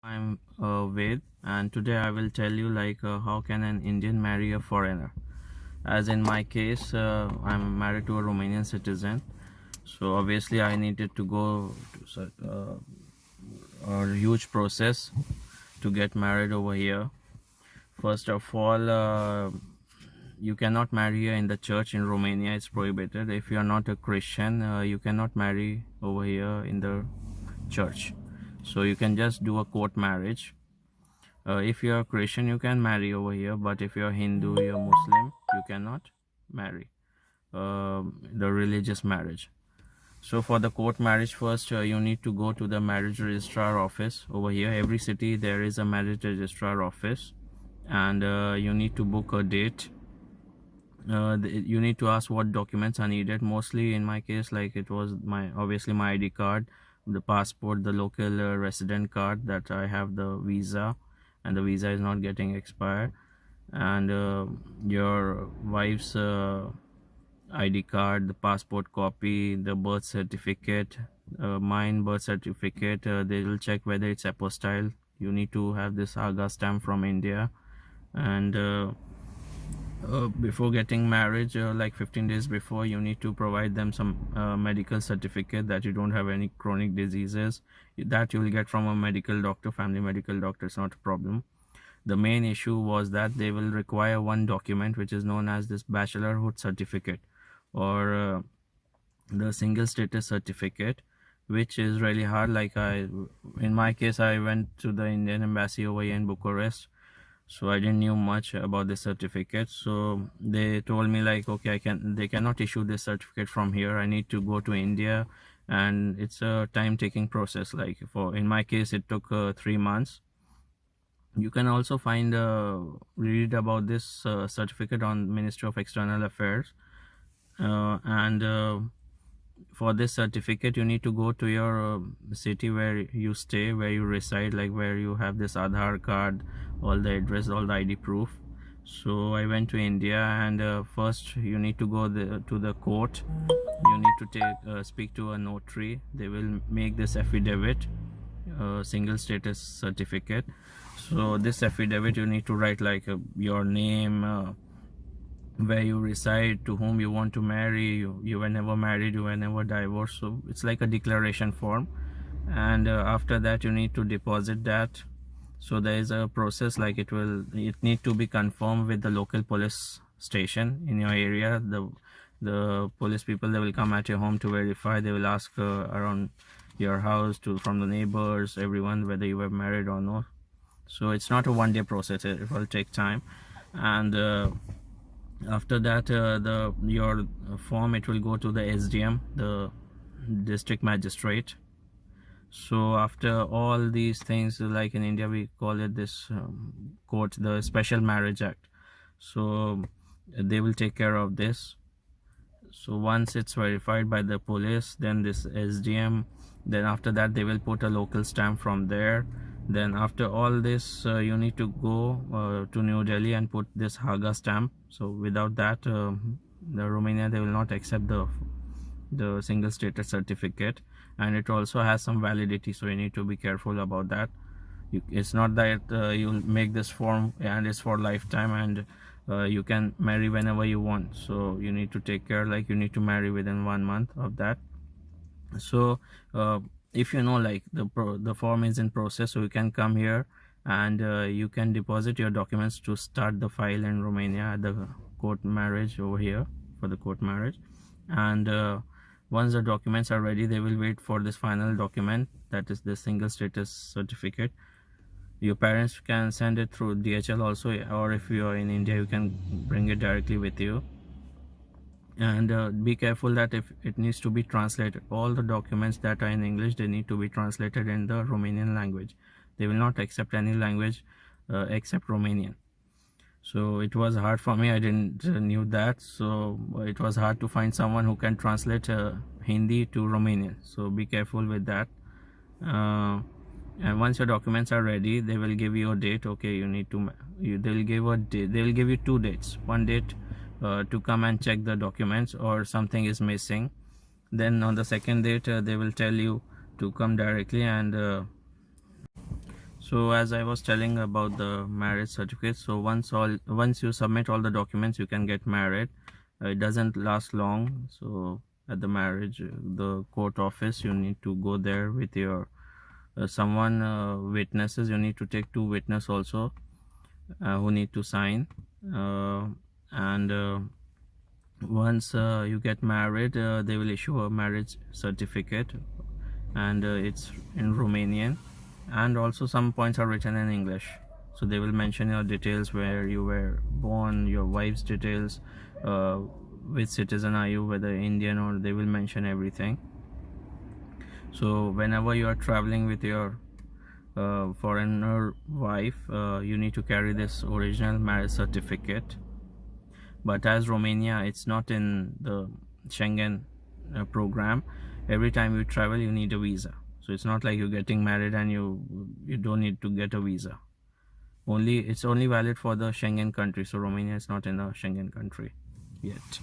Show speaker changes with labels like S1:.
S1: I'm Ved, and today I will tell you how can an Indian marry a foreigner. As in my case, I'm married to a Romanian citizen, so obviously I needed to go to a huge process to get married over here. First of all, you cannot marry here in the church in Romania. It's prohibited. If you are not a Christian, you cannot marry over here in the church. So you can just do a court marriage. If you are Christian, you can marry over here, but if you are Hindu, you are Muslim, you cannot marry the religious marriage. So for the court marriage, first you need to go to the marriage registrar office over here. Every city there is a marriage registrar office, and you need to book a date. You need to ask what documents are needed. Mostly in my case, like it was obviously my ID card, the passport, the local resident card, that I have the visa and the visa is not getting expired, and your wife's ID card, the passport copy, the birth certificate, mine birth certificate. They will check whether it's apostille. You need to have this Aga stamp from India, and before getting marriage, like 15 days before, you need to provide them some medical certificate that you don't have any chronic diseases. That you will get from a medical doctor, family medical doctor. It's not a problem. The main issue was that they will require one document which is known as this bachelorhood certificate, or the single status certificate, which is really hard. In my case, I went to the Indian embassy over here in Bucharest, so I didn't knew much about this certificate. So they told me like, okay, they cannot issue this certificate from here. I need to go to India, and it's a time-taking process. Like in my case, it took 3 months. You can also read about this certificate on Ministry of External Affairs, and for this certificate you need to go to your city where you stay, where you reside, like where you have this Aadhaar card, all the address, all the ID proof. So I went to India, and first you need to go to the court. You need to speak to a notary. They will make this affidavit, single status certificate. So this affidavit you need to write like your name, where you reside, to whom you want to marry, you were never married, you were never divorced. So it's like a declaration form, and after that you need to deposit that. So there is a process, like it need to be confirmed with the local police station in your area. The police people, they will come at your home to verify. They will ask around your house, from the neighbors, everyone, whether you were married or not. So it's not a one-day process. It will take time, and after that your form, it will go to the SDM, the district magistrate. So after all these things, like in India we call it this court, the Special Marriage Act. So they will take care of this. So once it's verified by the police, then this SDM, then after that they will put a local stamp from there. Then after all this, you need to go to New Delhi and put this Haga stamp. So without that, the Romania, they will not accept the single status certificate, and it also has some validity, so you need to be careful about that. It's not that you'll make this form and it's for lifetime, and you can marry whenever you want. So you need to take care, like you need to marry within 1 month of that. So if you know, like the form is in process, so you can come here, and you can deposit your documents to start the file in Romania at the court marriage over here, for the court marriage. And once the documents are ready, they will wait for this final document, that is the single status certificate. Your parents can send it through DHL also, or if you are in India, you can bring it directly with you. And be careful that if it needs to be translated, all the documents that are in English, they need to be translated in the Romanian language. They will not accept any language except Romanian. So it was hard for me. I didn't knew that, so it was hard to find someone who can translate Hindi to Romanian. So be careful with that. And once your documents are ready, they will give you a date. Okay, you need to they will give a date. They will give you 2 dates. One date to come and check the documents, or something is missing. Then on the second date, they will tell you to come directly, and So as I was telling about the marriage certificate, so once you submit all the documents, you can get married. It doesn't last long. So at the marriage, the court office, you need to go there with your someone witnesses. You need to take two witness also who need to sign. And once you get married, they will issue a marriage certificate, and it's in Romanian, and also some points are written in English. So they will mention your details, where you were born, your wife's details, uh, which citizen are you, whether Indian, or they will mention everything. So whenever you are traveling with your foreigner wife, you need to carry this original marriage certificate. But as Romania, it's not in the Schengen program, every time you travel you need a visa. So it's not like you're getting married and you don't need to get a visa. It's only valid for the Schengen country. So Romania is not in a Schengen country yet.